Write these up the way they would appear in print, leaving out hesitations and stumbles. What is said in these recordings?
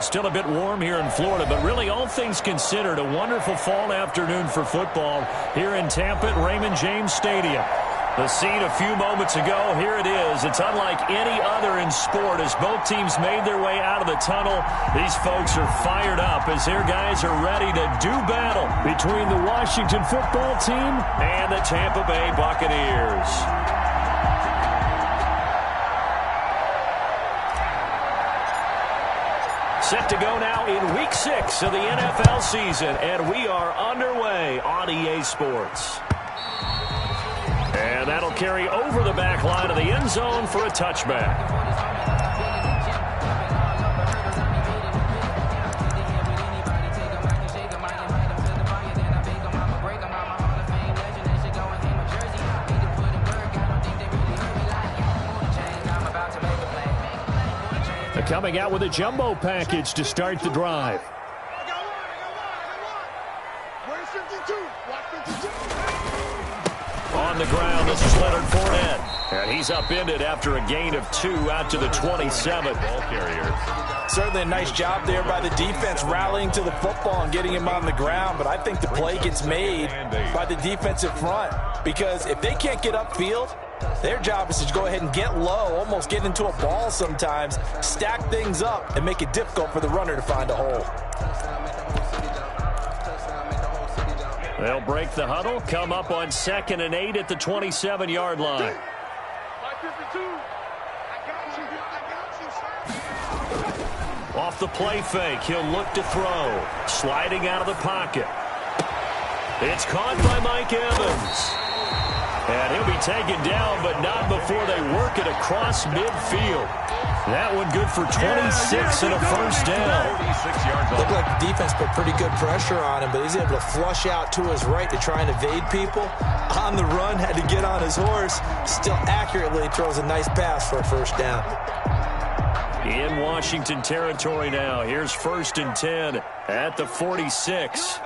still a bit warm here in Florida, but really all things considered, a wonderful fall afternoon for football here in Tampa at Raymond James Stadium. The scene a few moments ago, here it is. It's unlike any other in sport as both teams made their way out of the tunnel. These folks are fired up as their guys are ready to do battle between the Washington football team and the Tampa Bay Buccaneers. Set to go now in Week 6 of the NFL season, and we are underway on EA Sports. And that'll carry over the back line of the end zone for a touchback. They're coming out with a jumbo package to start the drive. On the ground, this is Leonard Fournette. And he's upended after a gain of 2 out to the 27. Ball carrier. Certainly a nice job there by the defense rallying to the football and getting him on the ground. But I think the play gets made by the defensive front. Because if they can't get upfield, their job is to go ahead and get low, almost get into a ball sometimes, stack things up, and make it difficult for the runner to find a hole. They'll break the huddle, come up on 2nd and 8 at the 27-yard line. Off the play fake, he'll look to throw. Sliding out of the pocket. It's caught by Mike Evans. And he'll be taken down, but not before they work it across midfield. That one good for 26 and a first down. Looked like the defense put pretty good pressure on him, but he's able to flush out to his right to try and evade people. On the run, had to get on his horse. Still accurately throws a nice pass for a first down. In Washington territory now. Here's 1st and 10 at the 46.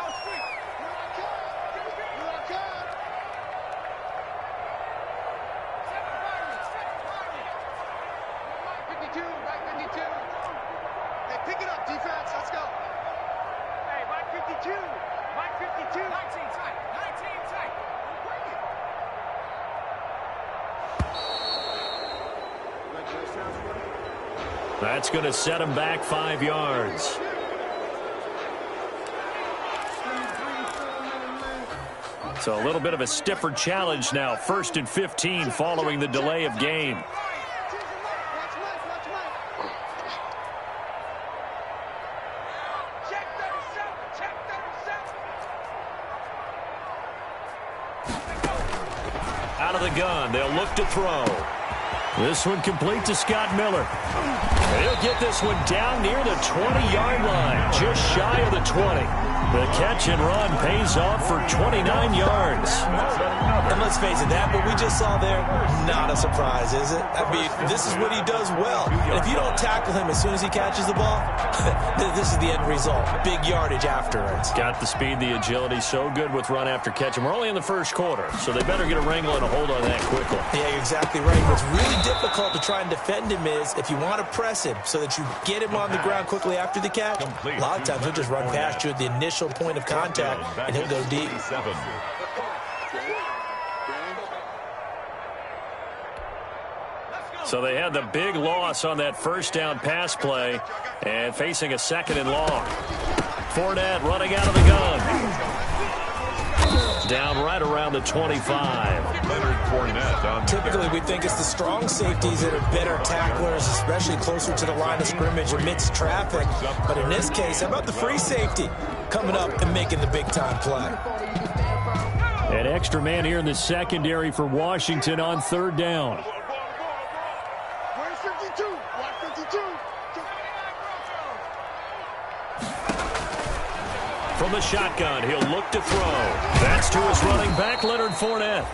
That's going to set him back 5 yards. So a little bit of a stiffer challenge now. 1st and 15 following the delay of game. Out of the gun, they'll look to throw. This one complete to Scott Miller. He'll get this one down near the 20-yard line, just shy of the 20. The catch and run pays off for 29 yards. And let's face it, that what we just saw there, not a surprise, is it? I mean, this is what he does well. And if you don't tackle him as soon as he catches the ball, this is the end result. Big yardage afterwards. Got the speed, the agility, so good with run after catch. And we're only in the first quarter, so they better get a wrangle and a hold on that quickly. Yeah, you're exactly right. What's really difficult to try and defend him is if you want to press him so that you get him on the ground quickly after the catch, a lot of times he'll just run past you at the initial point of contact, and he'll go deep. So they had the big loss on that first down pass play and facing a 2nd and long. Fournette running out of the gun. Down right around the 25. Leonard Fournette. Typically, we think it's the strong safeties that are better tacklers, especially closer to the line of scrimmage amidst traffic. But in this case, how about the free safety coming up and making the big-time play? An extra man here in the secondary for Washington on 3rd down. From the shotgun, he'll look to throw. That's to his running back, Leonard Fournette.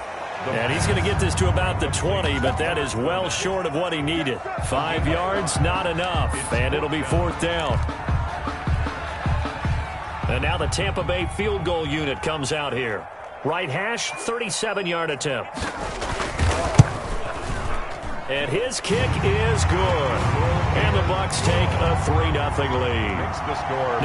And he's going to get this to about the 20, but that is well short of what he needed. 5 yards, not enough, and it'll be 4th down. And now the Tampa Bay field goal unit comes out here. Right hash, 37-yard attempt. And his kick is good. And the Bucs take a 3-0 lead.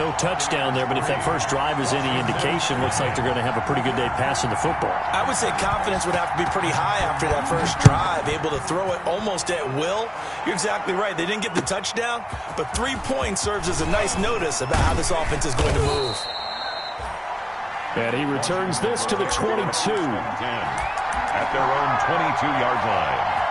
No touchdown there, but if that first drive is any indication, looks like they're going to have a pretty good day passing the football. I would say confidence would have to be pretty high after that first drive, able to throw it almost at will. You're exactly right. They didn't get the touchdown, but 3 points serves as a nice notice about how this offense is going to move. And he returns this to the 22. At their own 22-yard line.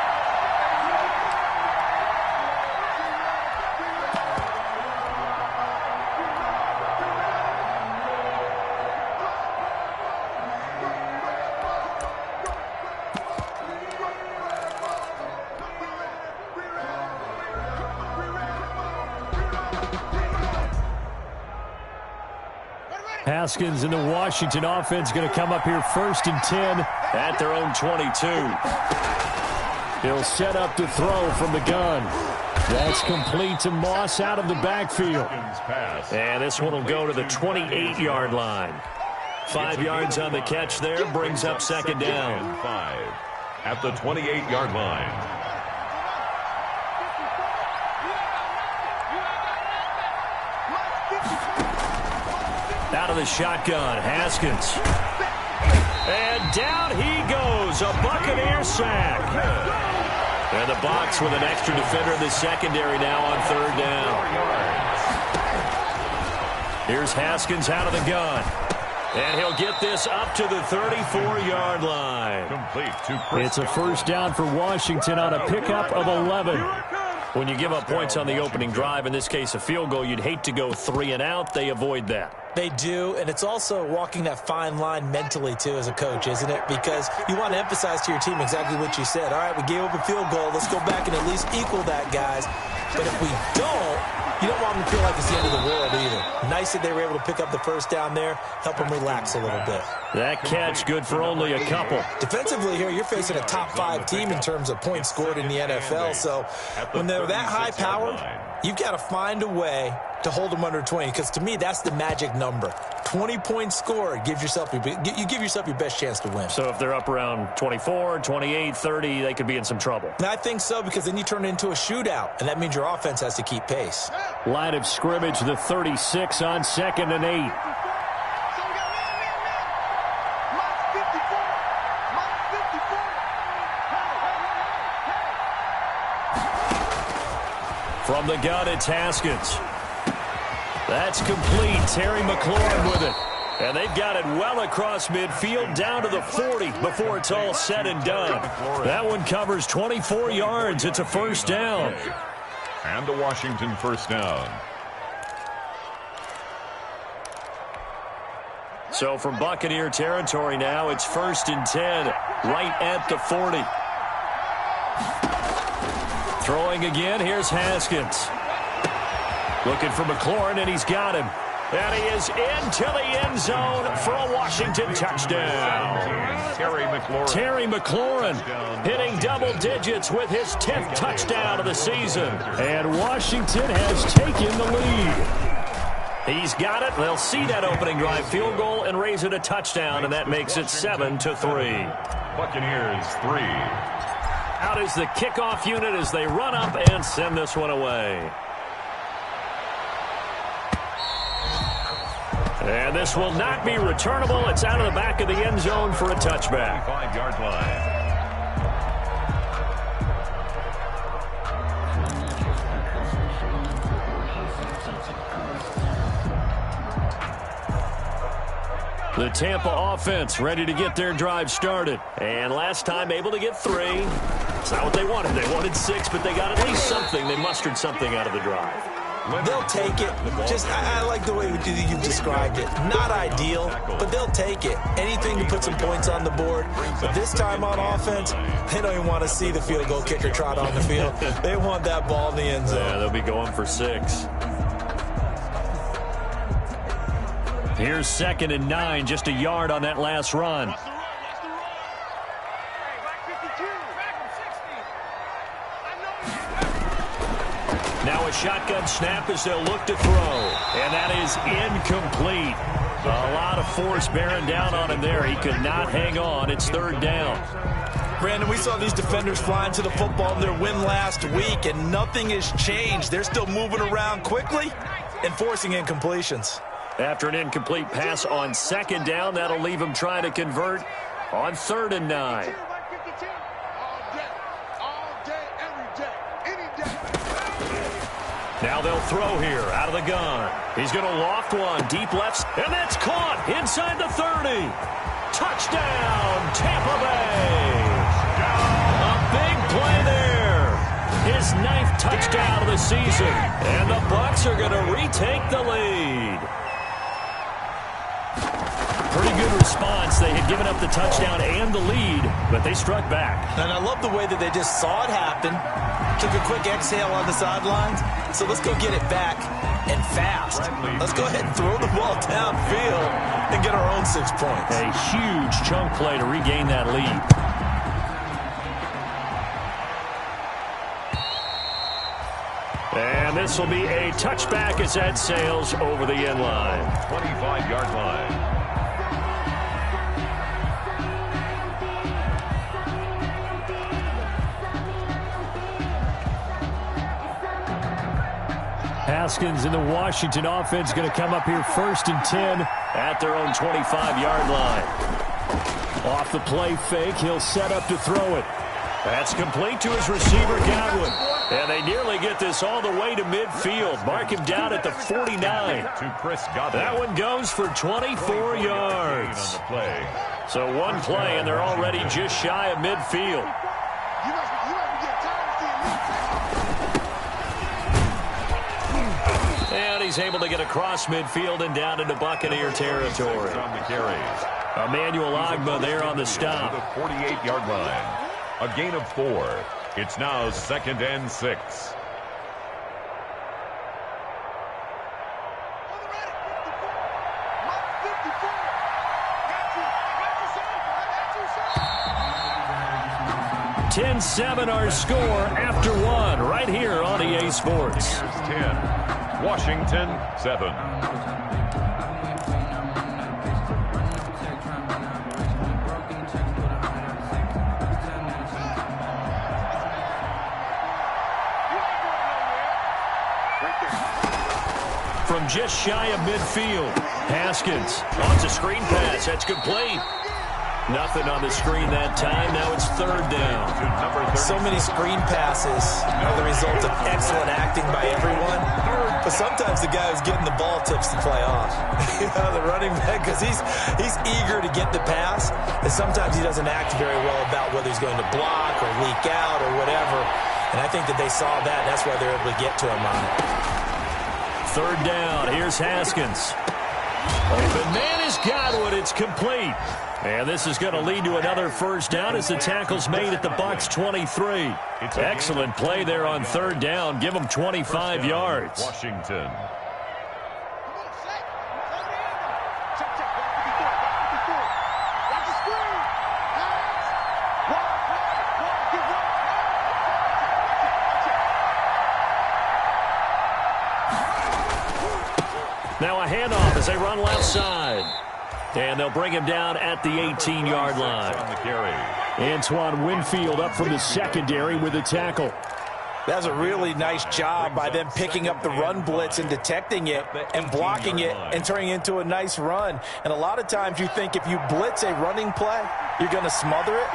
Haskins and the Washington offense going to come up here 1st and 10 at their own 22. He'll set up to throw from the gun. That's complete to Moss out of the backfield. And this one will go to the 28-yard line. 5 yards on the catch there, brings up 2nd down. 5 at the 28-yard line. Out of the shotgun, Haskins. And down he goes, a Buccaneer sack. And the Bucs with an extra defender in the secondary now on 3rd down. Here's Haskins out of the gun. And he'll get this up to the 34-yard line. It's a 1st down for Washington on a pickup of 11. When you give up points on the opening drive, in this case a field goal, you'd hate to go 3 and out. They avoid that. They do, and it's also walking that fine line mentally, too, as a coach, isn't it? Because you want to emphasize to your team exactly what you said. All right, we gave up a field goal. Let's go back and at least equal that, guys. But if we don't, you don't want them to feel like it's the end of the world either. Nice that they were able to pick up the 1st down there, help them relax a little bit. That catch good for only a couple. Defensively here, you're facing a top 5 team in terms of points scored in the NFL. So when they're that high-powered, you've got to find a way to hold them under 20, because to me, that's the magic number. 20 points scored, you give yourself your best chance to win. So if they're up around 24, 28, 30, they could be in some trouble. And I think so, because then you turn it into a shootout, and that means your offense has to keep pace. Line of scrimmage, the 36 on 2nd and 8. From the gun, it's Haskins. That's complete. Terry McLaurin with it. And they've got it well across midfield down to the 40 before it's all said and done. That one covers 24 yards. It's a 1st down. And the Washington 1st down. So from Buccaneer territory now, it's 1st and 10, right at the 40. Throwing again, here's Haskins. Looking for McLaurin, and he's got him. And he is into the end zone for a Washington touchdown. Terry McLaurin hitting double digits with his 10th touchdown of the season. And Washington has taken the lead. He's got it. They'll see that opening drive field goal and raise it a touchdown, and that makes it 7-3. Buccaneers 3. Out is the kickoff unit as they run up and send this one away. And this will not be returnable. It's out of the back of the end zone for a touchback. 5-yard line. The Tampa offense ready to get their drive started. And last time able to get 3. It's not what they wanted. They wanted 6, but they got at least something. They mustered something out of the drive. They'll take it. I like the way you described it. Not ideal, but they'll take it. Anything to put some points on the board. But this time on offense, they don't even want to see the field goal kicker trot on the field. They want that ball in the end zone. Yeah, they'll be going for 6. Here's 2nd and 9, just a yard on that last run. Now a shotgun snap as they'll look to throw. And that is incomplete. A lot of force bearing down on him there. He could not hang on. It's 3rd down. Brandon, we saw these defenders flying to the football in their win last week, and nothing has changed. They're still moving around quickly and forcing incompletions. After an incomplete pass on second down, that'll leave him trying to convert on 3rd and 9. Now they'll throw here out of the gun. He's going to loft one deep left, and that's caught inside the 30. Touchdown, Tampa Bay. A big play there. His 9th touchdown of the season, and the Bucs are going to retake the lead. Pretty good response. They had given up the touchdown and the lead, but they struck back. And I love the way that they just saw it happen, took a quick exhale on the sidelines. So let's go get it back and fast. Let's go ahead and throw the ball downfield and get our own 6 points. A huge chunk play to regain that lead. And this will be a touchback as that sails over the end line. 25-yard line. Haskins and the Washington offense going to come up here 1st and 10 at their own 25-yard line. Off the play fake, he'll set up to throw it. That's complete to his receiver, Godwin. And they nearly get this all the way to midfield. Mark him down at the 49. To Chris Godwin. That one goes for 24 yards. On the play. So one play, and they're already just shy of midfield. And he's able to get across midfield and down into Buccaneer territory. On the carries. Emmanuel Ogbah there on the stop. The 48-yard line. A gain of 4. It's now 2nd and 6. (10-7) our score after 1 right here on EA Sports. Here's 10. Washington 7. From just shy of midfield, Haskins wants a screen pass. That's complete. Nothing on the screen that time. Now it's 3rd down. So many screen passes are the result of excellent acting by everyone. But sometimes the guy who's getting the ball tips the play off. The running back, because he's eager to get the pass. And sometimes he doesn't act very well about whether he's going to block or leak out or whatever. And I think that they saw that. And that's why they're able to get to him on it. 3rd down. Here's Haskins. Open man is Godwin. It's complete. And this is going to lead to another 1st down as the tackle's made at the Bucs 23. Excellent play there on 3rd down. Give them 25 yards. Washington. Now a handoff as they run left side. And they'll bring him down at the 18-yard line. On the carry. Antoine Winfield up from the secondary with a tackle. That's a really nice job by them picking up the run blitz and detecting it and blocking it and turning it into a nice run. And a lot of times you think if you blitz a running play, you're going to smother it.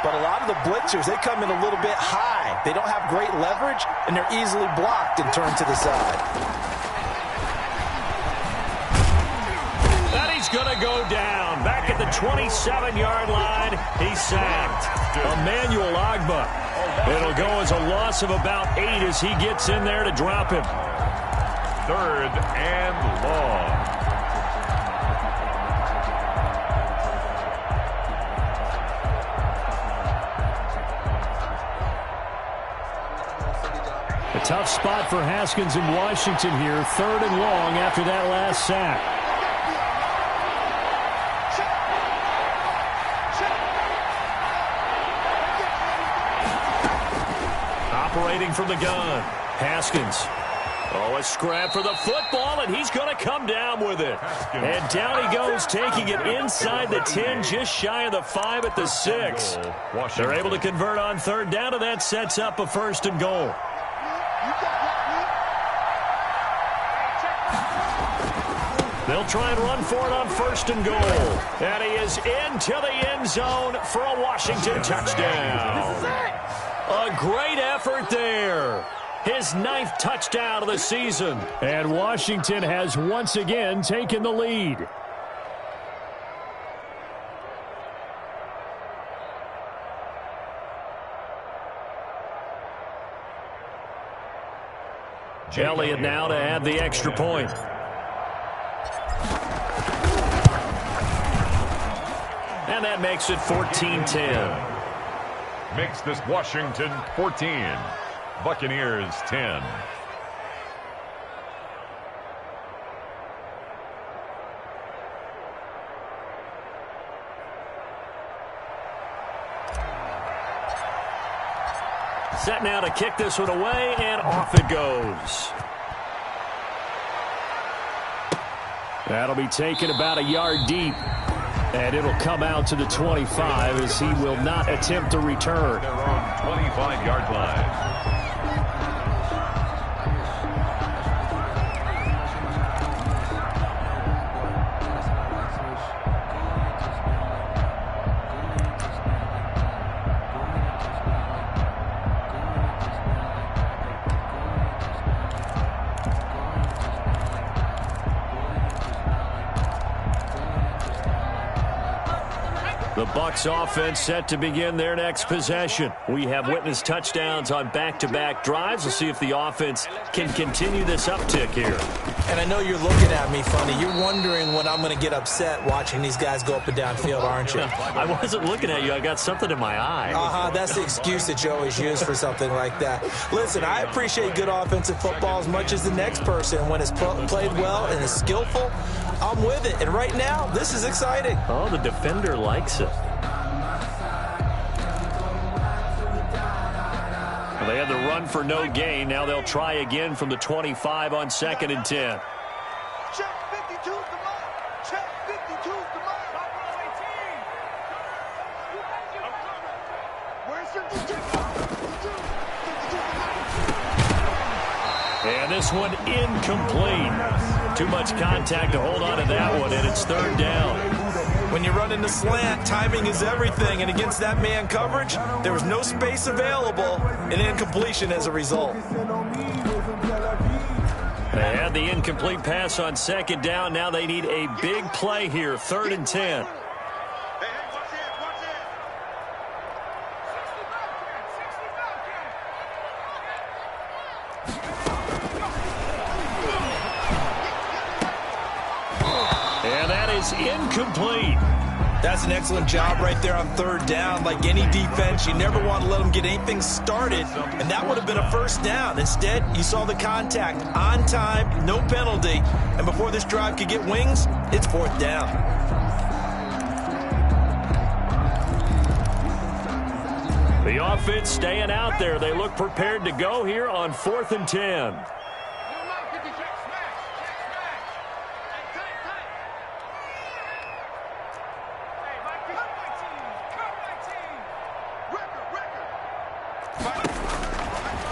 But a lot of the blitzers, they come in a little bit high. They don't have great leverage, and they're easily blocked and turned to the side. Going to go down. Back at the 27-yard line, he's sacked. Emmanuel Ogbah. It'll go as a loss of about 8 as he gets in there to drop him. 3rd and long. A tough spot for Haskins in Washington here. 3rd and long after that last sack. Operating from the gun, Haskins Oh, a scrap for the football, and he's going to come down with it. And down he goes, taking it inside the 10, just shy of the 5 at the 6. They're able to convert on third down, and that sets up a 1st and goal. They'll try and run for it on 1st and goal. And he is into the end zone for a Washington touchdown. A great effort there. His 9th touchdown of the season. And Washington has once again taken the lead. Elliott now to add the extra point. And that makes it 14-10. Makes this Washington 14. Buccaneers 10. Set now to kick this one away, and off it goes. That'll be taken about a yard deep. And it'll come out to the 25 as he will not attempt to return. Their own 25-yard line. The Bucs offense set to begin their next possession. We have witnessed touchdowns on back-to-back drives. We'll see if the offense can continue this uptick here. And I know you're looking at me funny. You're wondering when I'm going to get upset watching these guys go up and down field, aren't you? I wasn't looking at you. I got something in my eye. That's the excuse that you always use for something like that. Listen, I appreciate good offensive football as much as the next person. When it's played well and is skillful, I'm with it. And right now, this is exciting. Oh, the defender likes it. Well, they had the run for no gain. Now they'll try again from the 25 on 2nd and 10. Check 52's the mark. Check 52's the mark. Where's your And this one incomplete. Too much contact to hold on to that one, and it's 3rd down. When you run into slant, timing is everything, and against that man coverage, there was no space available, and incompletion as a result. They had the incomplete pass on 2nd down. Now they need a big play here, 3rd and 10. Incomplete. That's an excellent job right there on 3rd down. Like any defense, you never want to let them get anything started, and that would have been a 1st down. Instead, you saw the contact on time, no penalty, and before this drive could get wings, it's 4th down. The offense staying out there. They look prepared to go here on 4th and 10.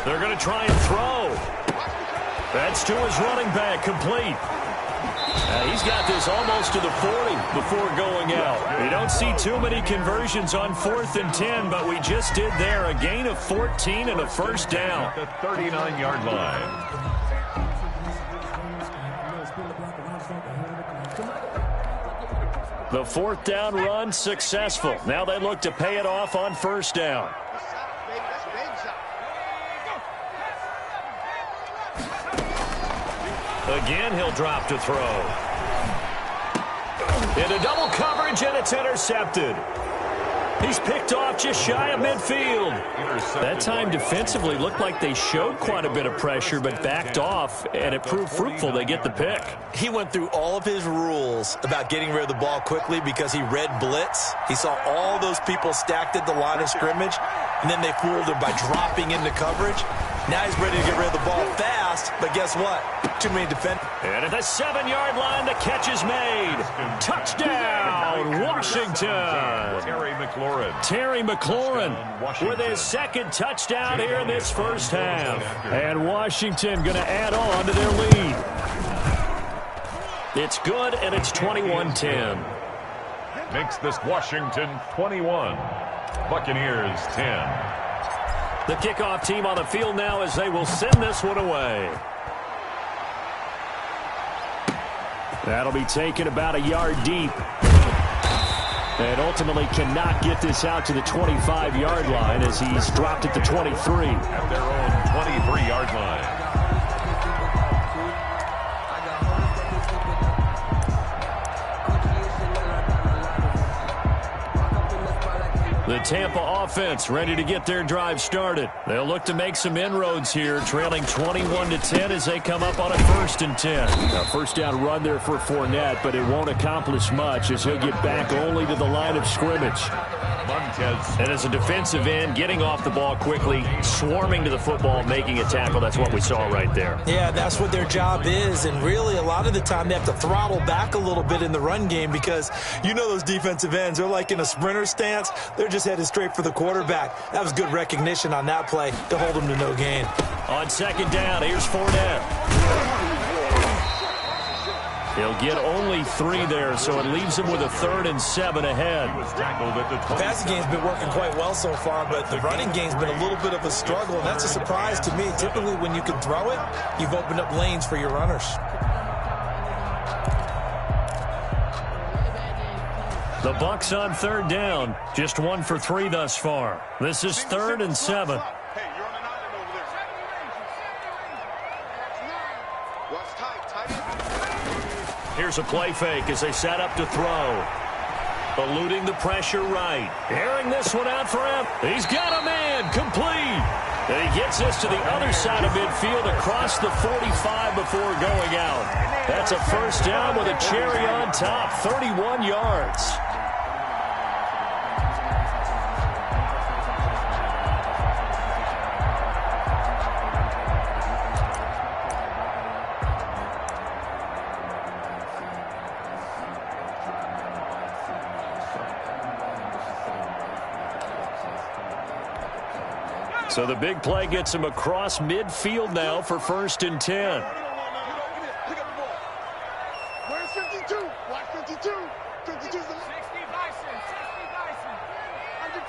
They're going to try and throw. That's to his running back, complete. He's got this almost to the 40 before going out. We don't see too many conversions on 4th and 10, but we just did there. A gain of 14 and a 1st down. The 39-yard line. The 4th down run successful. Now they look to pay it off on 1st down. Again, he'll drop to throw. Into double coverage, and it's intercepted. He's picked off just shy of midfield. That time defensively looked like they showed quite a bit of pressure, but backed off, and it proved fruitful. They get the pick. He went through all of his rules about getting rid of the ball quickly because he read blitz. He saw all those people stacked at the line of scrimmage, and then they fooled him by dropping into coverage. Now he's ready to get rid of the ball fast, but guess what? Too many defenders. And at the 7-yard line, the catch is made. Touchdown, Washington. Terry McLaurin with his second touchdown here in this first half. And Washington going to add on to their lead. It's good, and it's 21-10. Makes this Washington 21. Buccaneers 10. The kickoff team on the field now as they will send this one away. That'll be taken about a yard deep. And ultimately cannot get this out to the 25-yard line as he's dropped at the 23. At their own 23-yard line. The Tampa offense ready to get their drive started. They'll look to make some inroads here, trailing 21-10 as they come up on a 1st and 10. A first down run there for Fournette, but it won't accomplish much as he'll get back only to the line of scrimmage. And as a defensive end, getting off the ball quickly, swarming to the football, making a tackle, that's what we saw right there. Yeah, that's what their job is, and really a lot of the time they have to throttle back a little bit in the run game because you know those defensive ends, they're like in a sprinter stance. They're just headed straight for the quarterback. That was good recognition on that play to hold him to no gain. On 2nd down, here's Fournette. He'll get only 3 there, so it leaves him with a 3rd and 7 ahead. The passing game's been working quite well so far, but the running game's been a little bit of a struggle, and that's a surprise to me. Typically, when you can throw it, you've opened up lanes for your runners. The Bucs on 3rd down, just 1 for 3 thus far. This is 3rd and 7. Here's a play fake as they set up to throw. Eluding the pressure right. Airing this one out for him. He's got a man. Complete. And he gets this to the other side of midfield across the 45 before going out. That's a first down with a cherry on top. 31 yards. So the big play gets him across midfield now for 1st and 10. Where's 52? Watch 52. 52's the 60 Bison. 60 Bison. Under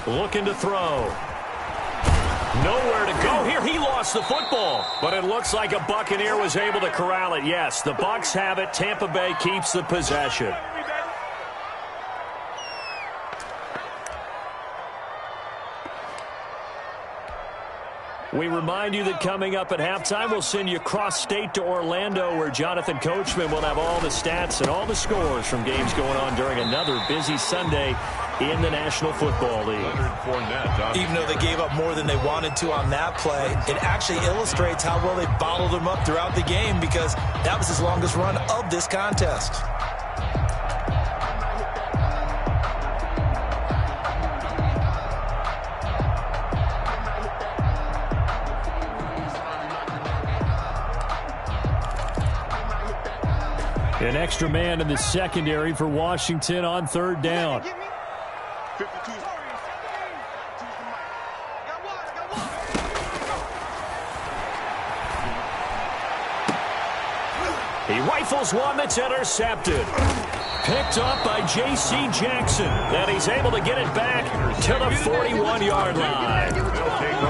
10. Looking to throw. Nowhere to go here. He lost the football. But it looks like a Buccaneer was able to corral it. Yes, the Bucs have it. Tampa Bay keeps the possession. We remind you that coming up at halftime, we'll send you cross-state to Orlando, where Jonathan Coachman will have all the stats and all the scores from games going on during another busy Sunday in the National Football League. Even though they gave up more than they wanted to on that play, it actually illustrates how well they bottled them up throughout the game because that was his longest run of this contest. An extra man in the secondary for Washington on 3rd down. 52. He rifles one that's intercepted. Picked up by J.C. Jackson. And he's able to get it back to the 41-yard line.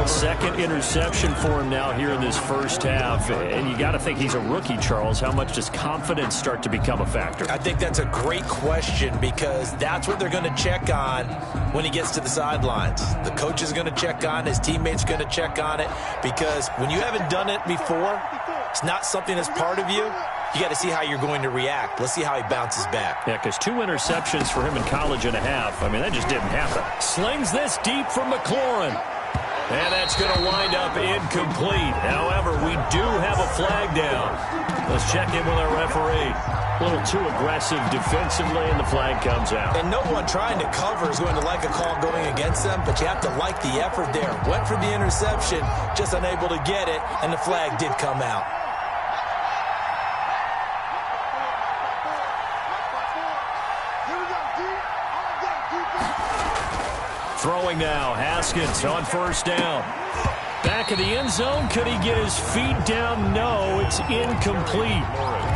Second interception for him now here in this first half. And you got to think he's a rookie, Charles. How much does confidence start to become a factor? I think that's a great question because that's what they're going to check on when he gets to the sidelines. The coach is going to check on, his teammates are going to check on it because when you haven't done it before, it's not something that's part of you. You got to see how you're going to react. Let's see how he bounces back. Yeah, because 2 interceptions for him in college and a half. I mean, that just didn't happen. Slings this deep from McLaurin. And that's going to wind up incomplete. However, we do have a flag down. Let's check in with our referee. A little too aggressive defensively, and the flag comes out. And no one trying to cover is going to like a call going against them, but you have to like the effort there. Went for the interception, just unable to get it, and the flag did come out. Throwing now, Haskins on first down. Back of the end zone, could he get his feet down? No, it's incomplete.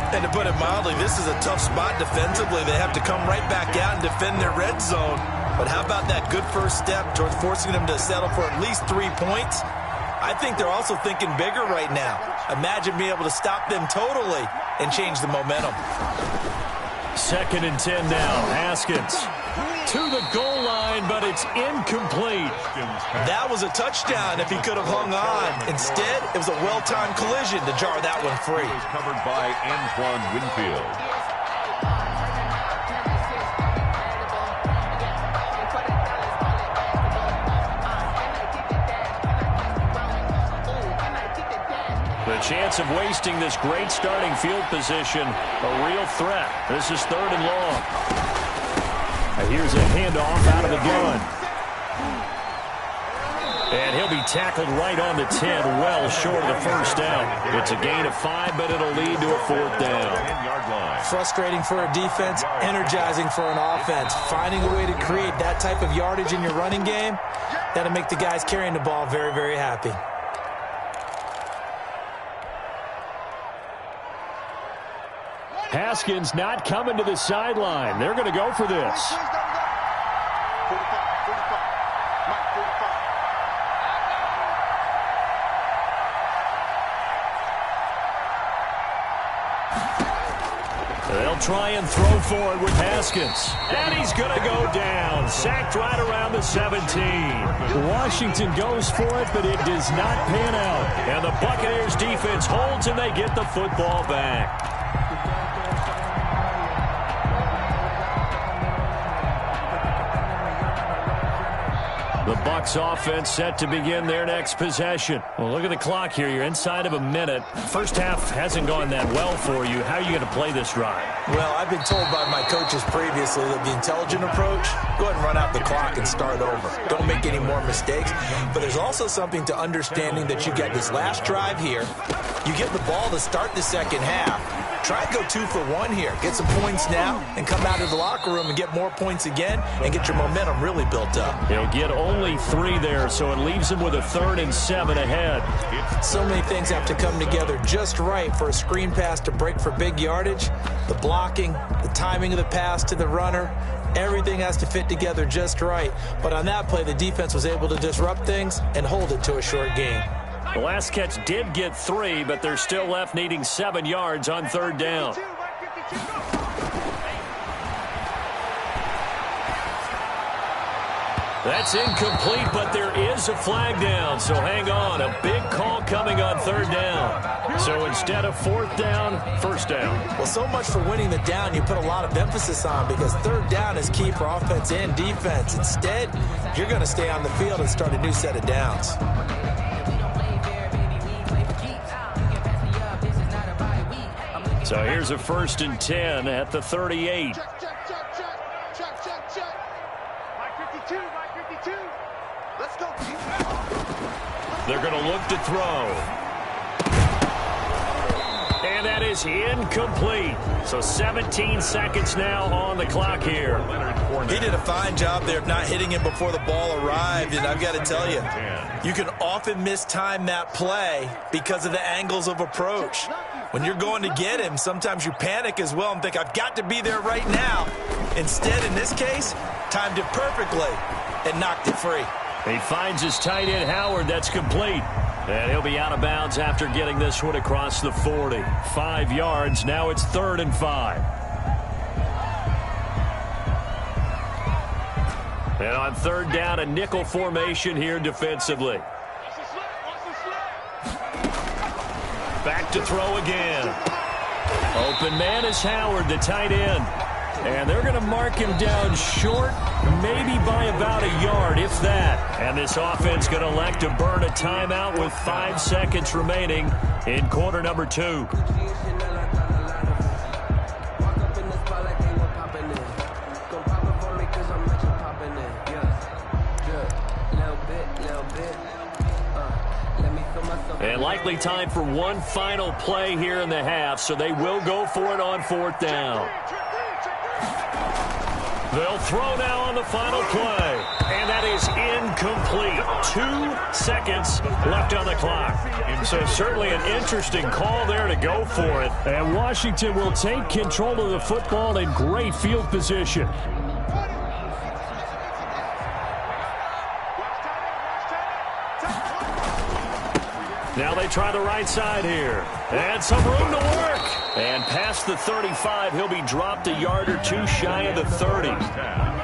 And to put it mildly, this is a tough spot defensively. They have to come right back out and defend their red zone. But how about that good first step towards forcing them to settle for at least 3 points? I think they're also thinking bigger right now. Imagine being able to stop them totally and change the momentum. 2nd and 10 now, Haskins to the goal line, but it's incomplete. That was a touchdown if he could have hung on. Instead, it was a well-timed collision to jar that one free. It was covered by Antoine Winfield. The chance of wasting this great starting field position, a real threat. This is 3rd and long. Here's a handoff out of the gun. And he'll be tackled right on the 10, well short of the first down. It's a gain of 5, but it'll lead to a 4th down. Frustrating for a defense, energizing for an offense. Finding a way to create that type of yardage in your running game, that'll make the guys carrying the ball very, very happy. Haskins not coming to the sideline. They're going to go for this. They'll try and throw for it with Haskins. And he's going to go down. Sacked right around the 17. Washington goes for it, but it does not pan out. And the Buccaneers defense holds, and they get the football back. The Bucs offense set to begin their next possession. Well, look at the clock here. You're inside of a minute. First half hasn't gone that well for you. How are you going to play this drive? Well, I've been told by my coaches previously that the intelligent approach, go ahead and run out the clock and start over. Don't make any more mistakes. But there's also something to understanding that you get this last drive here. You get the ball to start the second half. Try and go 2 for 1 here. Get some points now and come out of the locker room and get more points again and get your momentum really built up. He'll get only 3 there, so it leaves him with a 3rd and 7 ahead. So many things have to come together just right for a screen pass to break for big yardage. The blocking, the timing of the pass to the runner, everything has to fit together just right. But on that play, the defense was able to disrupt things and hold it to a short gain. The last catch did get 3, but they're still left needing 7 yards on 3rd down. That's incomplete, but there is a flag down, so hang on. A big call coming on 3rd down. So instead of 4th down, 1st down. Well, so much for winning the down you put a lot of emphasis on, because 3rd down is key for offense and defense. Instead, you're going to stay on the field and start a new set of downs. So here's a 1st and 10 at the 38. Check. Mike 52, Mike 52. Let's go. They're going to look to throw. And that is incomplete. So 17 seconds now on the clock here. He did a fine job there of not hitting him before the ball arrived, and I've got to tell you, you can often mistime that play because of the angles of approach. When you're going to get him, sometimes you panic as well and think, I've got to be there right now. Instead, in this case, timed it perfectly and knocked it free. He finds his tight end, Howard. That's complete. And he'll be out of bounds after getting this one across the 40. 5 yards. Now it's 3rd and 5. And on 3rd down, a nickel formation here defensively. Back to throw again. Open man is Howard, the tight end. And they're going to mark him down short, maybe by about a yard, if that. And this offense going to elect to burn a timeout with 5 seconds remaining in quarter number 2. And likely time for one final play here in the half, so they will go for it on 4th down. They'll throw now on the final play, and that is incomplete. 2 seconds left on the clock. So certainly an interesting call there to go for it. And Washington will take control of the football in great field position. Now they try the right side here. And some room to work. And past the 35, he'll be dropped a yard or 2 shy of the 30.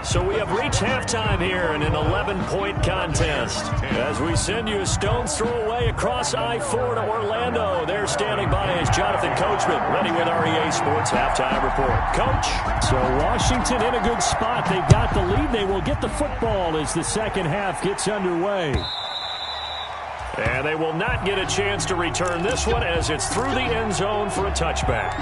So we have reached halftime here in an 11-point contest. As we send you a stone's throw away across I-4 to Orlando. There standing by is Jonathan Coachman, ready with REA Sports Halftime Report. Coach. So Washington in a good spot. They've got the lead. They will get the football as the second half gets underway. And they will not get a chance to return this one as it's through the end zone for a touchback.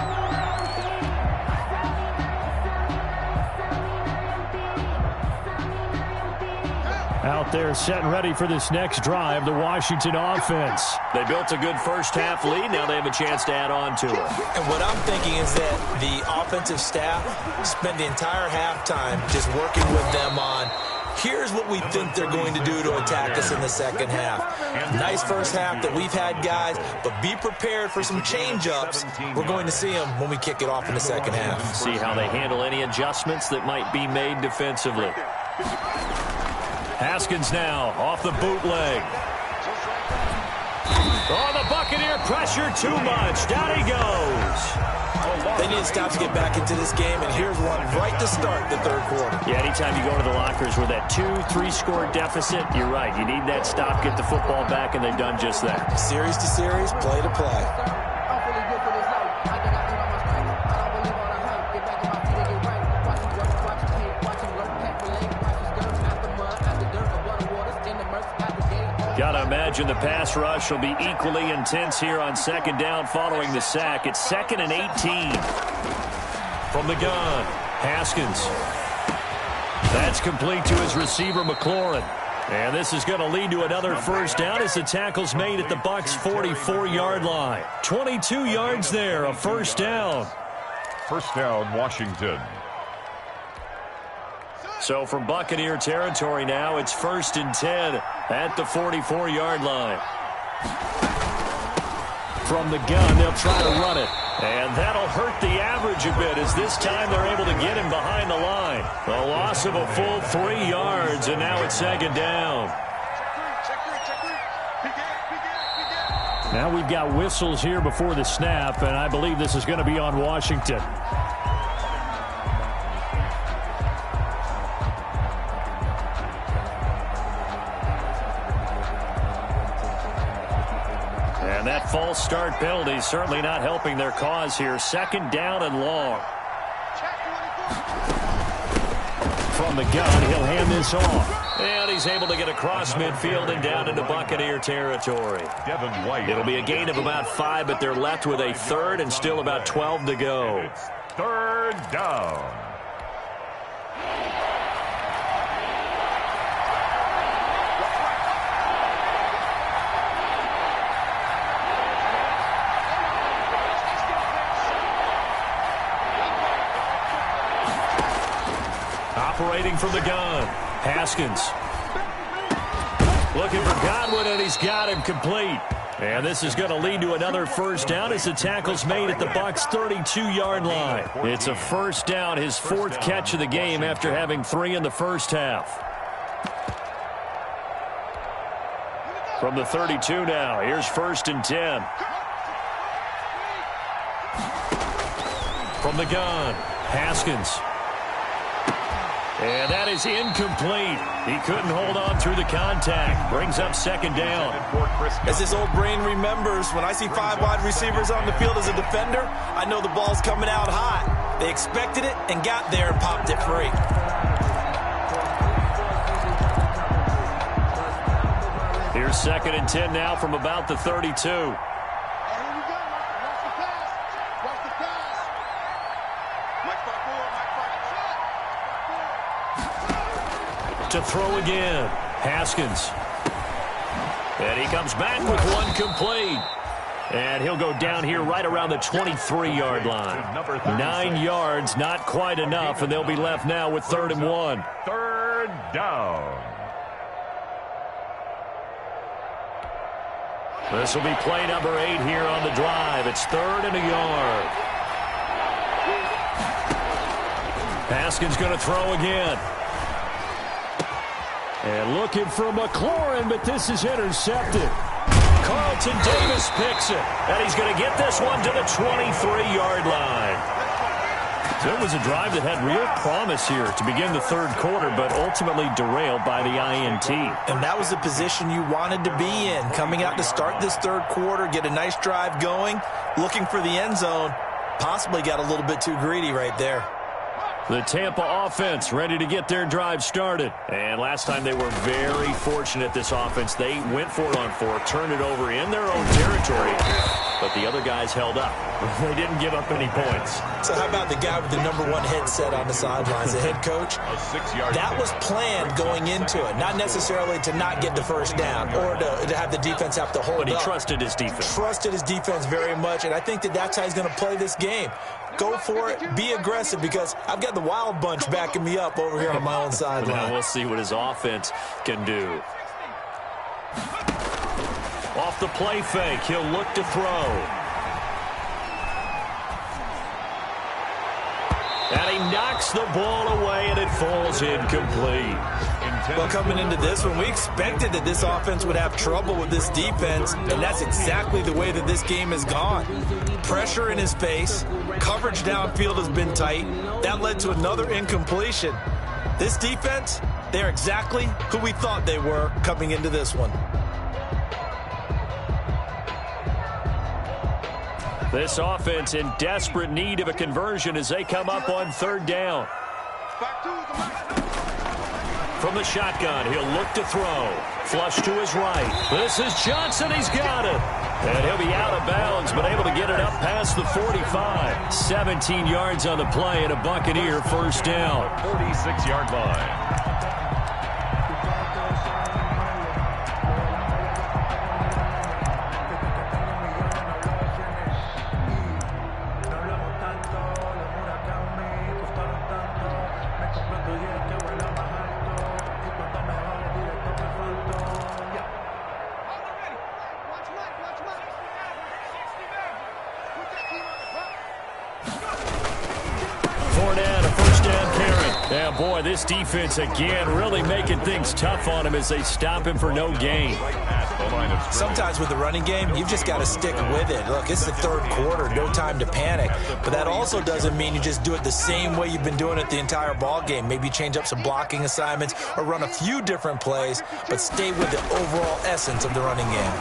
Out there set and ready for this next drive, the Washington offense. They built a good first half lead. Now they have a chance to add on to it. And what I'm thinking is that the offensive staff spent the entire halftime just working with them on here's what we think they're going to do to attack us in the second half. Nice first half that we've had, guys, but be prepared for some change-ups. We're going to see them when we kick it off in the second half. See how they handle any adjustments that might be made defensively. Haskins now off the bootleg. Oh, the Buccaneer pressure too much. Down he goes. They need to stop to get back into this game, and here's one right to start the third quarter. Yeah, anytime you go to the lockers with that 2-3 score deficit, you're right. You need that stop, get the football back, and they've done just that. Series to series, play to play. Gotta imagine the pass rush will be equally intense here on second down following the sack. It's 2nd and 18. From the gun, Haskins. That's complete to his receiver, McLaurin. And this is going to lead to another first down as the tackle's made at the Bucs' 44-yard line. 22 yards there, a first down. First down, Washington. So from Buccaneer territory now, it's 1st and 10 at the 44-yard line. From the gun, they'll try to run it. And that'll hurt the average a bit as this time they're able to get him behind the line. A loss of a full 3 yards, and now it's 2nd down. Now we've got whistles here before the snap, and I believe this is going to be on Washington. And that false start penalty certainly not helping their cause here. 2nd down and long. From the gun, he'll hand this off. And he's able to get across midfield and down into Buccaneer territory. It'll be a gain of about 5, but they're left with a 3rd and still about 12 to go. It's 3rd down. Operating from the gun, Haskins. Looking for Godwin, and he's got him complete. And this is going to lead to another first down as the tackle's made at the Bucs' 32-yard line. It's a first down, his 4th catch of the game after having 3 in the first half. From the 32 now, here's 1st and 10. From the gun, Haskins. And that is incomplete. He couldn't hold on through the contact. Brings up 2nd down. As his old brain remembers, when I see 5 wide receivers on the field as a defender, I know the ball's coming out hot. They expected it and got there and popped it free. Here's 2nd and 10 now from about the 32. To throw again, Haskins. And he comes back with one complete. And he'll go down here right around the 23-yard line. 9 yards, not quite enough, and they'll be left now with 3rd and 1. 3rd down. This will be play number 8 here on the drive. It's 3rd and a yard. Haskins going to throw again. And looking for McLaurin, but this is intercepted. Carlton Davis picks it, and he's going to get this one to the 23-yard line. So it was a drive that had real promise here to begin the 3rd quarter, but ultimately derailed by the INT. And that was the position you wanted to be in, coming out to start this 3rd quarter, get a nice drive going, looking for the end zone. Possibly got a little bit too greedy right there. The Tampa offense ready to get their drive started. And last time they were very fortunate, this offense. They went for it on 4, turned it over in their own territory, but the other guys held up. They didn't give up any points. So how about the guy with the #1 headset on the sidelines, the head coach? That was planned going into it, not necessarily to not get the first down or to have the defense have to hold up. But he trusted his defense. Trusted his defense very much, and I think that's how he's going to play this game. Go for it, be aggressive, because I've got the wild bunch backing me up over here on my own sideline. Now we'll see what his offense can do. Off the play fake, he'll look to throw. And he knocks the ball away, and it falls incomplete. Well, coming into this one, we expected that this offense would have trouble with this defense, and that's exactly the way that this game has gone. Pressure in his face, coverage downfield has been tight. That led to another incompletion. This defense, they're exactly who we thought they were coming into this one. This offense in desperate need of a conversion as they come up on 3rd down. From the shotgun, he'll look to throw. Flush to his right. This is Johnson. He's got it. And he'll be out of bounds, but able to get it up past the 45. 17 yards on the play and a Buccaneer 1st down. 46-yard line. Boy, this defense again really making things tough on him as they stop him for no gain. Sometimes with the running game, you've just got to stick with it. Look, it's the 3rd quarter, no time to panic. But that also doesn't mean you just do it the same way you've been doing it the entire ball game. Maybe change up some blocking assignments or run a few different plays, but stay with the overall essence of the running game.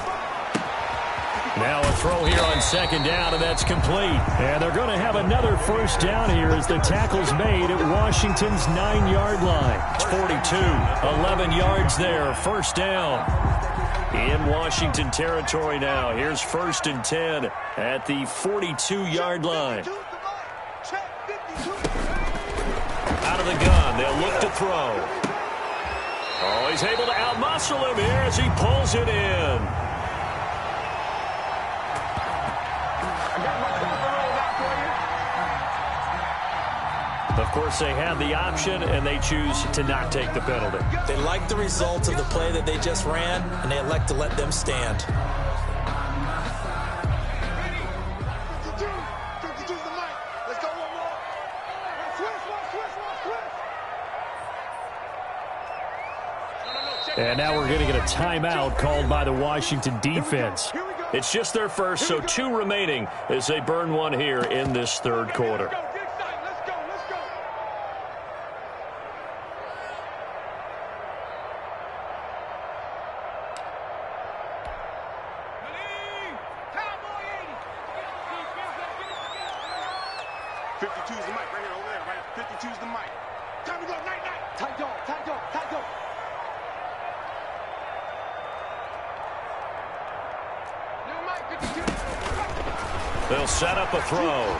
Now a throw here on 2nd down, and that's complete. And they're going to have another 1st down here as the tackle's made at Washington's 9-yard line. It's 42, 11 yards there, 1st down. In Washington territory now. Here's 1st and 10 at the 42-yard line. Out of the gun, they'll look to throw. Oh, he's able to outmuscle him here as he pulls it in. Of course, they have the option, and they choose to not take the penalty. They like the results of the play that they just ran, and they elect to let them stand. And now we're going to get a timeout called by the Washington defense. It's just their first, so 2 remaining as they burn one here in this 3rd quarter. 52's the mic right here, over there, right? 52's the mic. Time to go, night, night. Tight dog, tight dog, tight dog. New mic, 52. They'll set up a throw.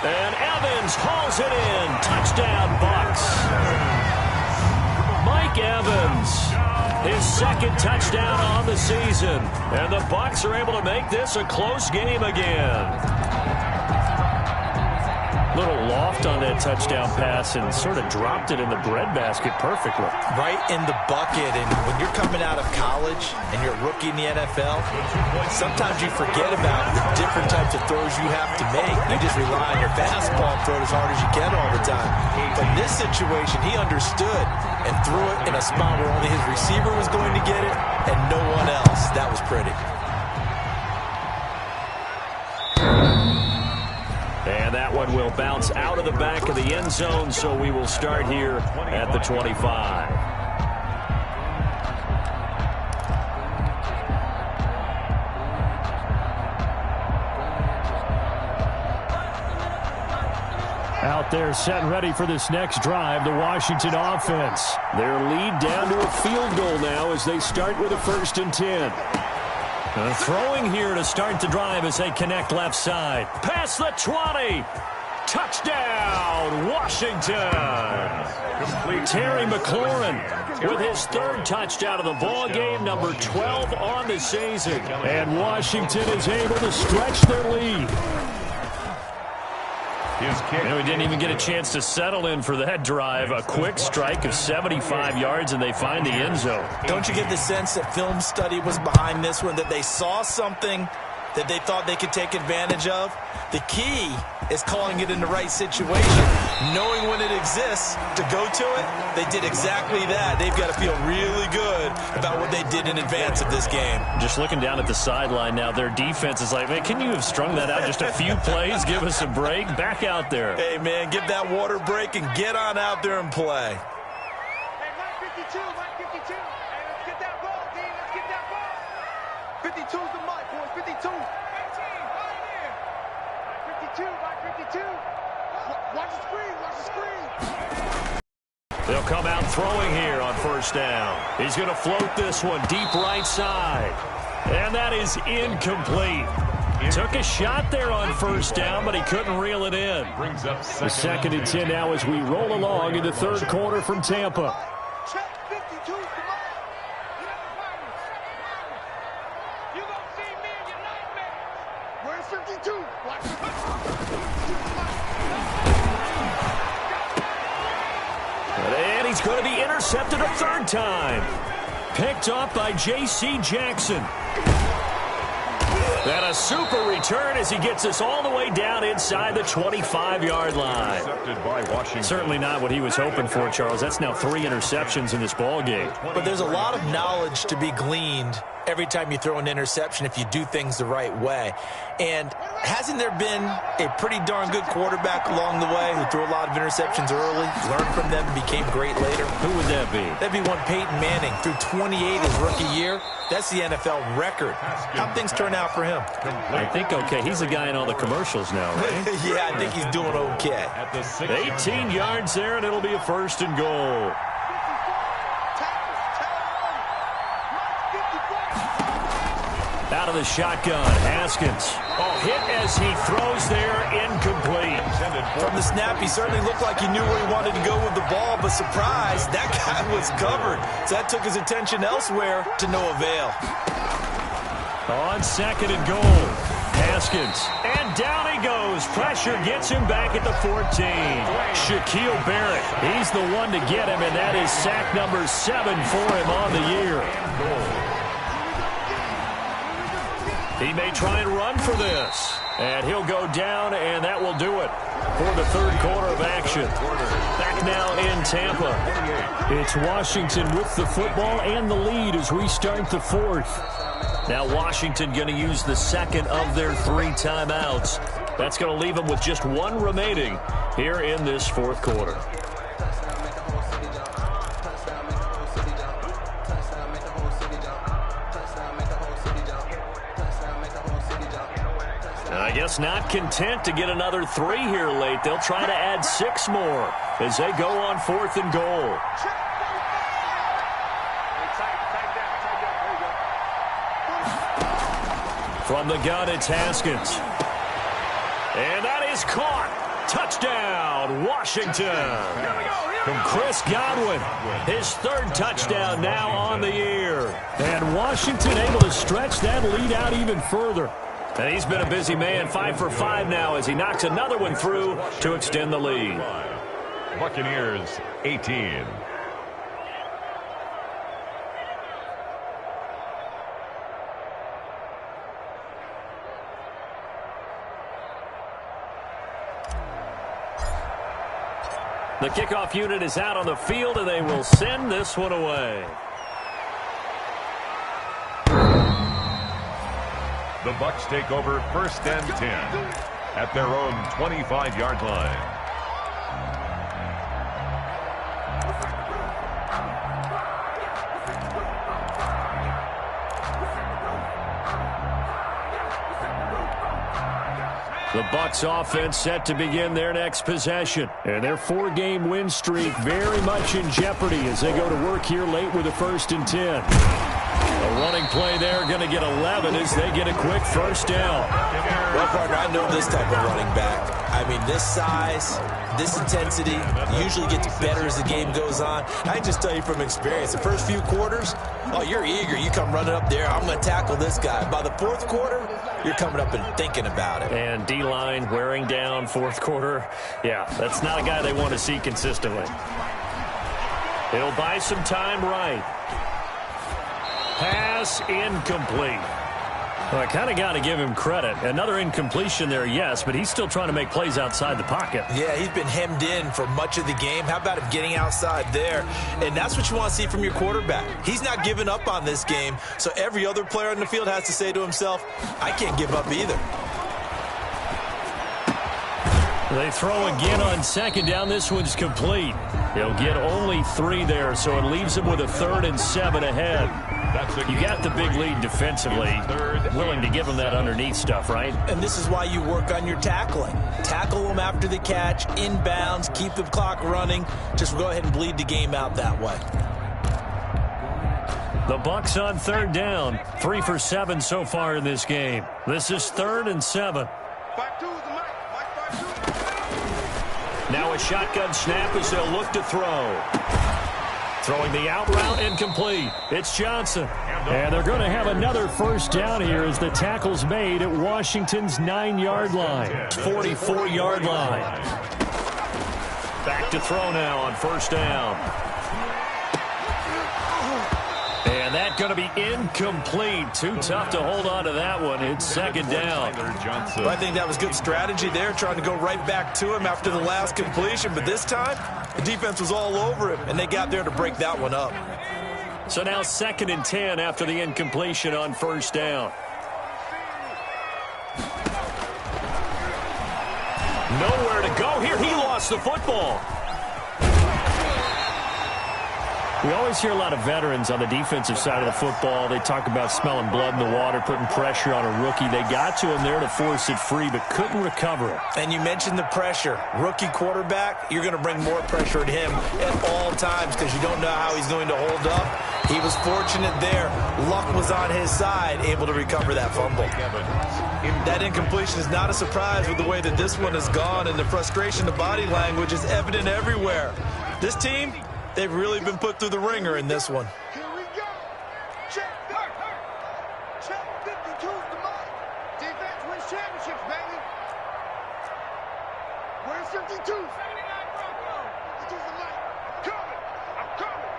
And Evans hauls it in. Touchdown, Bucs. Mike Evans, his second touchdown on the season. And the Bucs are able to make this a close game again. Little loft on that touchdown pass and sort of dropped it in the breadbasket perfectly. Right in the bucket. And when you're coming out of college and you're a rookie in the NFL, sometimes you forget about the different types of throws you have to make. You just rely on your fastball and throw it as hard as you can all the time. But in this situation, he understood and threw it in a spot where only his receiver was going to get it and no one else. That was pretty. And that one will bounce out of the back of the end zone, so we will start here at the 25. Out there set and ready for this next drive, the Washington offense. Their lead down to a field goal now as they start with a 1st and 10. Throwing here to start the drive as they connect left side. Past the 20. Touchdown, Washington. Terry McLaurin with his 3rd touchdown of the ball game, number 12 on the season. And Washington is able to stretch their lead. And we didn't even get a chance to settle in for that drive. A quick strike of 75 yards, and they find the end zone. Don't you get the sense that film study was behind this one, that they saw something that they thought they could take advantage of? The key is calling it in the right situation, knowing when it exists to go to it. They did exactly that. They've got to feel really good about what they did in advance of this game. Just looking down at the sideline now, their defense is like, man, can you have strung that out just a few plays? Give us a break. Back out there. Hey, man, give that water break and get on out there and play. Hey, Mike 52, Mike 52. Hey, let's get that ball, D. Let's get that ball. 52's the mic, boys. 52. 18, right here. Mike 52, Mike 52. Watch the screen, watch the screen. They'll come out throwing here on 1st down. He's going to float this one deep right side. And that is incomplete. Took a shot there on 1st down, but he couldn't reel it in. The 2nd and 10 now as we roll along in the 3rd quarter from Tampa. Check 52's the mic. You gonna see me in your nightmares. Where's 52? Watch the And he's going to be intercepted a 3rd time. Picked off by J.C. Jackson. And a super return as he gets us all the way down inside the 25-yard line. Certainly not what he was hoping for, Charles. That's now 3 interceptions in this ball game. But there's a lot of knowledge to be gleaned every time you throw an interception if you do things the right way. And hasn't there been a pretty darn good quarterback along the way who threw a lot of interceptions early, learned from them, and became great later? Who would that be? That'd be one Peyton Manning. Threw 28 his rookie year. That's the NFL record. How'd things turn out for him? I think okay. He's the guy in all the commercials now, right? Yeah, I think he's doing okay. 18 yards there, and it'll be a 1st and goal. Out of the shotgun, Haskins. Oh, hit as he throws there, incomplete. From the snap, he certainly looked like he knew where he wanted to go with the ball, but surprise, that guy was covered. So that took his attention elsewhere to no avail. On 2nd and goal, Haskins. And down he goes. Pressure gets him back at the 14. Shaquille Barrett, he's the one to get him, and that is sack number 7 for him on the year. He may try and run for this. And he'll go down, and that will do it for the 3rd quarter of action. Back now in Tampa. It's Washington with the football and the lead as we start the 4th. Now Washington going to use the 2nd of their 3 timeouts. That's going to leave them with just 1 remaining here in this 4th quarter. guess not content to get another 3 here late. They'll try to add 6 more as they go on 4th and goal. From the gun, it's Haskins. And that is caught. Touchdown, Washington. Chris Godwin, his 3rd touchdown now on the year. And Washington able to stretch that lead out even further. And he's been a busy man, 5 for 5 now as he knocks another one through to extend the lead. Buccaneers 18. The kickoff unit is out on the field, and they will send this one away. The Bucs take over 1st and 10 at their own 25-yard line. The Bucs offense set to begin their next possession. And their 4-game win streak very much in jeopardy as they go to work here late with a 1st and 10. A running play there, going to get 11 as they get a quick 1st down. Well, partner, I know this type of running back. I mean, this size, this intensity usually gets better as the game goes on. I can just tell you from experience, the first few quarters, oh, you're eager. You come running up there, I'm going to tackle this guy. By the 4th quarter, you're coming up and thinking about it. And D-line wearing down 4th quarter. Yeah, that's not a guy they want to see consistently. He'll buy some time right. Pass incomplete. Well, I kind of got to give him credit. Another incompletion there, yes, but he's still trying to make plays outside the pocket. Yeah, he's been hemmed in for much of the game. How about him getting outside there? And that's what you want to see from your quarterback. He's not giving up on this game, so every other player on the field has to say to himself, I can't give up either. They throw again on 2nd down. This one's complete. They'll get only 3 there, so it leaves them with a 3rd and 7 ahead. You got the big lead defensively, willing to give them that underneath stuff, right? And this is why you work on your tackling. Tackle them after the catch, inbounds, keep the clock running. Just go ahead and bleed the game out that way. The Bucs on 3rd down, 3 for 7 so far in this game. This is 3rd and 7. Now a shotgun snap as they'll look to throw. Throwing the out route incomplete. It's Johnson. And they're going to have another 1st down here as the tackle's made at Washington's 9-yard line. 44-yard line. Back to throw now on 1st down. And that's going to be incomplete. Too tough to hold on to that one. It's 2nd down. Well, I think that was good strategy there, trying to go right back to him after the last completion. But this time, the defense was all over him, and they got there to break that one up. So now 2nd and 10 after the incompletion on 1st down. Nowhere to go here. He lost the football. We always hear a lot of veterans on the defensive side of the football. They talk about smelling blood in the water, putting pressure on a rookie. They got to him there to force it free, but couldn't recover it. And you mentioned the pressure. Rookie quarterback, you're going to bring more pressure at him at all times because you don't know how he's going to hold up. He was fortunate there. Luck was on his side, able to recover that fumble. That incompletion is not a surprise with the way that this one has gone, and the frustration, the body language is evident everywhere. This team, they've really been put through the ringer in this one. Here we go. Check. Check. 52's the mark. Defense wins championships, baby. Where's 52? 79 Bronco. 52's the mark. I'm coming.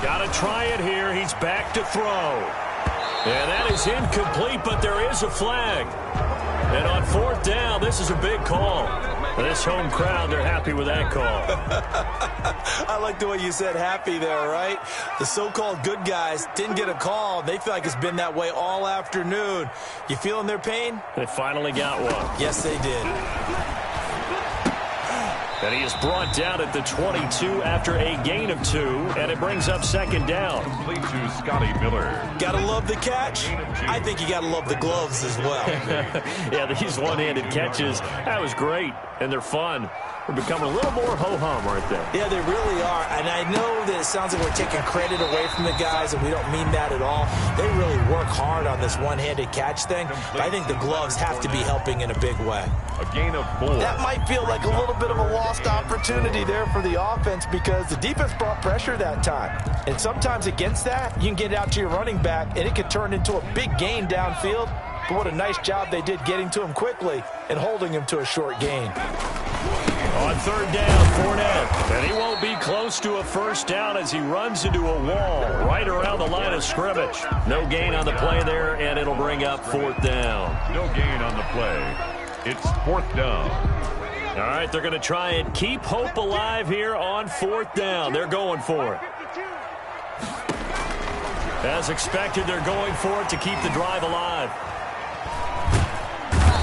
Got to try it here. He's back to throw. And that is incomplete, but there is a flag. And on 4th down, this is a big call. This home crowd, they're happy with that call. I like the way you said happy there, right? The so-called good guys didn't get a call. They feel like it's been that way all afternoon. You feeling their pain? They finally got one. Yes, they did. And he is brought down at the 22 after a gain of 2, and it brings up second down. Complete to Scotty Miller. Gotta love the catch. I think you gotta love the gloves as well. Yeah, these one-handed catches, that was great, and they're fun. We're becoming a little more ho-hum right there. Yeah, they really are. And I know that it sounds like we're taking credit away from the guys, and we don't mean that at all. They really work hard on this one-handed catch thing. But I think the gloves have to be helping in a big way. A gain of 4. That might feel like a little bit of a lost opportunity there for the offense because the defense brought pressure that time. And sometimes against that, you can get out to your running back, and it can turn into a big gain downfield. But what a nice job they did getting to him quickly and holding him to a short gain. On third down, Fournette. And he won't be close to a first down as he runs into a wall right around the line of scrimmage. No gain on the play there, and it'll bring up fourth down. No gain on the play. It's fourth down. All right, they're going to try and keep hope alive here on fourth down. They're going for it. As expected, they're going for it to keep the drive alive.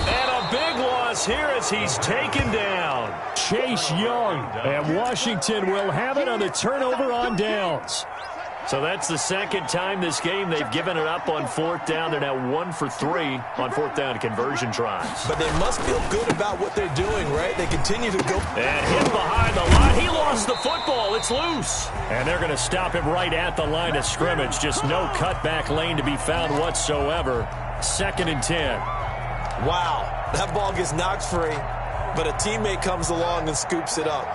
And a big loss here as he's taken down. Chase Young, and Washington will have it on the turnover on downs. So that's the second time this game they've given it up on fourth down. They're now 1 for 3 on fourth down conversion tries. But they must feel good about what they're doing, right? They continue to go. And hit behind the line. He lost the football. It's loose. And they're going to stop him right at the line of scrimmage. Just no cutback lane to be found whatsoever. 2nd and 10. Wow, that ball gets knocked free, but a teammate comes along and scoops it up.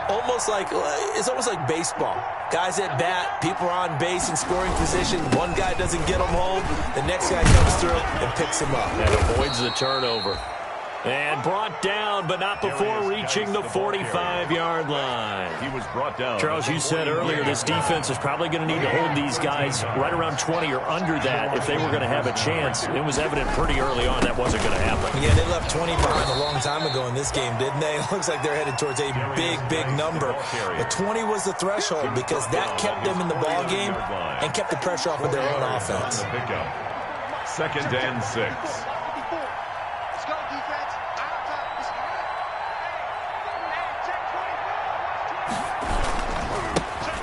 It's almost like baseball. Guys at bat, people are on base in scoring position. One guy doesn't get him home. The next guy comes through and picks him up. And avoids the turnover. And brought down, but not before reaching the 45-yard line. He was brought down. Charles, you said earlier this defense is probably going to need to hold these guys right around 20 or under that if they were going to have a chance. It was evident pretty early on that wasn't going to happen. Yeah, they left 20 behind a long time ago in this game, didn't they? It looks like they're headed towards a big, big number. But 20 was the threshold because that kept them in the ball game and kept the pressure off of their own offense. 2nd and 6.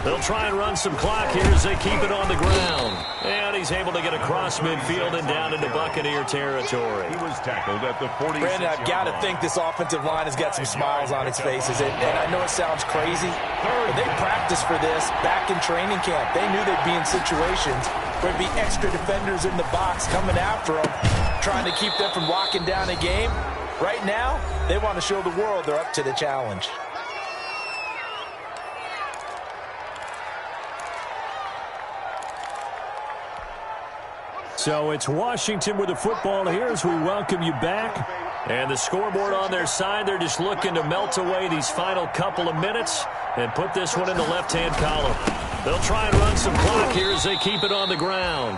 They'll try and run some clock here as they keep it on the ground. And he's able to get across midfield and down into Buccaneer territory. He was tackled at the 46. Brandon, I've got to think this offensive line has got some smiles on its faces. And I know it sounds crazy, but they practiced for this back in training camp. They knew they'd be in situations where there'd be extra defenders in the box coming after them, trying to keep them from locking down a game. Right now, they want to show the world they're up to the challenge. So it's Washington with the football here as we welcome you back. And the scoreboard on their side, they're just looking to melt away these final couple of minutes and put this one in the left-hand column. They'll try and run some clock here as they keep it on the ground.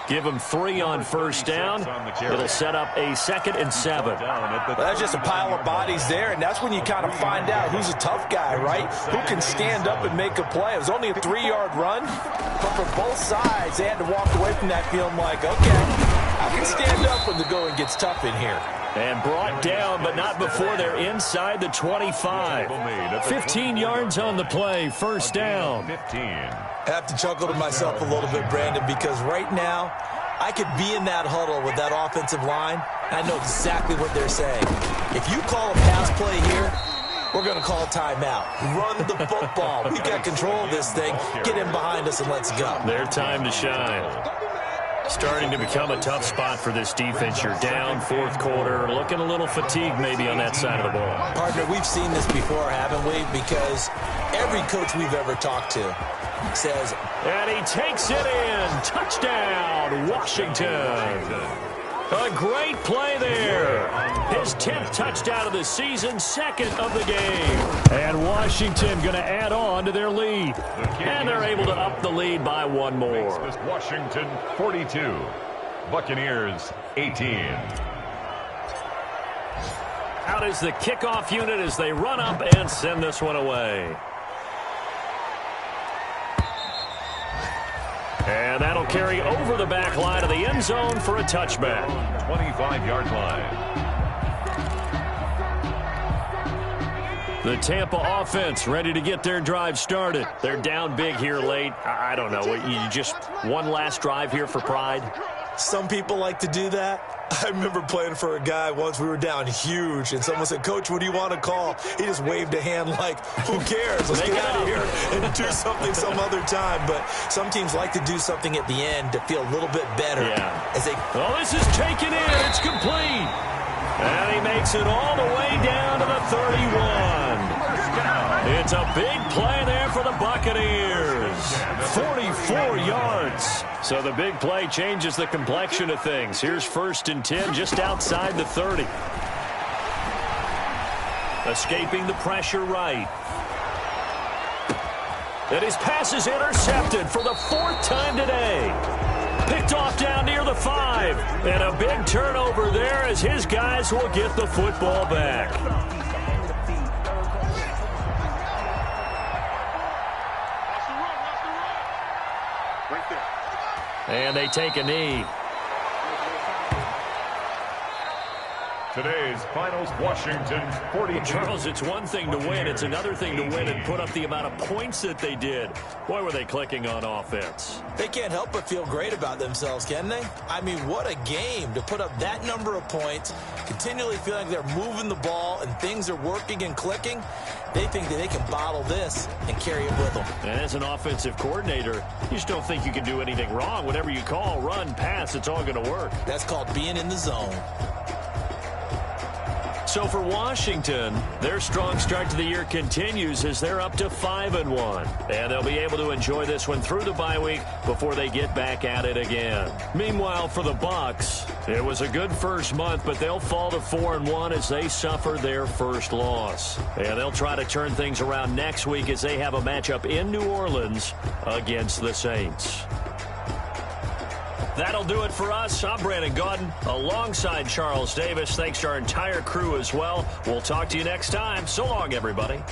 Give them 3 on first down. It'll set up a 2nd and 7. Well, that's just a pile of bodies there, and that's when you kind of find out who's a tough guy, right? Who can stand up and make a play. It was only a 3-yard run, but for both sides, they had to walk away from that feeling like, okay, I can stand up when the going gets tough in here. And brought down, but not before they're inside the 25. 15 yards on the play, first down. 15. I have to chuckle to myself a little bit, Brandon, because right now I could be in that huddle with that offensive line. I know exactly what they're saying. If you call a pass play here, we're going to call a timeout. Run the football. We got control of this thing. Get in behind us and let's go. Their time to shine. Starting to become a tough spot for this defense. You're down, fourth quarter, looking a little fatigued maybe on that side of the ball. Partner, we've seen this before, haven't we? Because every coach we've ever talked to says, and he takes it in. Touchdown, Washington. A great play there. His 10th touchdown of the season, 2nd of the game. And Washington going to add on to their lead. And they're able to up the lead by 1 more. Washington 42, Buccaneers 18. Out is the kickoff unit as they run up and send this one away. And that'll carry over the back line of the end zone for a touchback. 25-yard line. The Tampa offense ready to get their drive started. They're down big here late. I don't know. You just one last drive here for pride? Some people like to do that. I remember playing for a guy once. We were down huge, and someone said, "Coach, what do you want to call?" He just waved a hand like, who cares? Let's get out of here and do something some other time. But some teams like to do something at the end to feel a little bit better. Yeah. Oh, this is taken in. It's complete. And he makes it all the way down to the 31. It's a big play there for the Buccaneers. 44 yards. So the big play changes the complexion of things. Here's 1st and 10 just outside the 30. Escaping the pressure right. And his pass is intercepted for the 4th time today. Picked off down near the 5. And a big turnover there as his guys will get the football back. And they take a knee. Today's finals, Washington 42. Charles, it's one thing to win. It's another thing to win and put up the amount of points that they did. Boy, were they clicking on offense. They can't help but feel great about themselves, can they? I mean, what a game to put up that number of points, continually feeling like they're moving the ball and things are working and clicking. They think that they can bottle this and carry it with them. And as an offensive coordinator, you just don't think you can do anything wrong. Whatever you call, run, pass, it's all going to work. That's called being in the zone. So for Washington, their strong start to the year continues as they're up to 5-1. And they'll be able to enjoy this one through the bye week before they get back at it again. Meanwhile, for the Bucs, it was a good first month, but they'll fall to 4-1 as they suffer their first loss. And they'll try to turn things around next week as they have a matchup in New Orleans against the Saints. That'll do it for us. I'm Brandon Gaudin alongside Charles Davis. Thanks to our entire crew as well. We'll talk to you next time. So long, everybody.